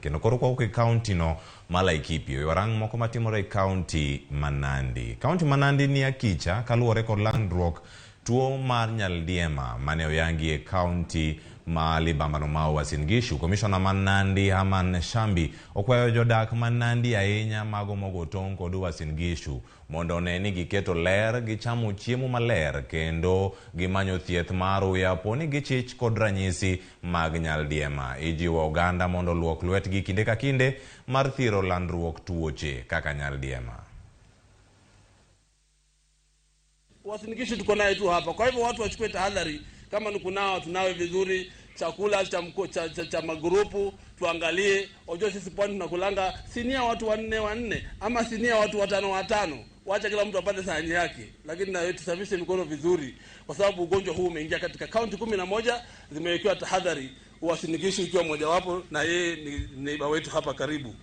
Kendo koro kwa county no mala ikipio warang moko matimore county Manandi. County Manandi ni akicha kaluore kod landruok tuo mar nyaldiema mane oyangi e county ma libambano ma Uasin Gishu. Commissioner Manandi Haman Shambi okwayo jodak Manandi ahinya mago mogo tong' kod Uasin Gishu mondo ne ni giketo ler, gichamo chiemo maler kendo gimanyo thieth mar uyapo ni gichich kod ranyisi mag nyaldiema. Ijiwo oganda mondo luok lwetgi kinde ka kinde mar thiro landruok tuoche kaka nyaldiema. Uasin Gishu tuko naye tu hapa. Kwa hivyo watu wachukue tahadhari, kama ni kunawa tunawe vizuri, chakula cha magrupu tuangalie. Ojo sisi pwani tunakulanga sinia watu wanne ama sinia watu watano. Wacha kila mtu apate sahani yake, lakini na yetu tusafishe mikono vizuri kwa sababu ugonjwa huu umeingia katika kaunti 11 zimewekewa tahadhari. Uasin Gishu ikiwa moja wapo, na yeye ni neighbor wetu hapa karibu.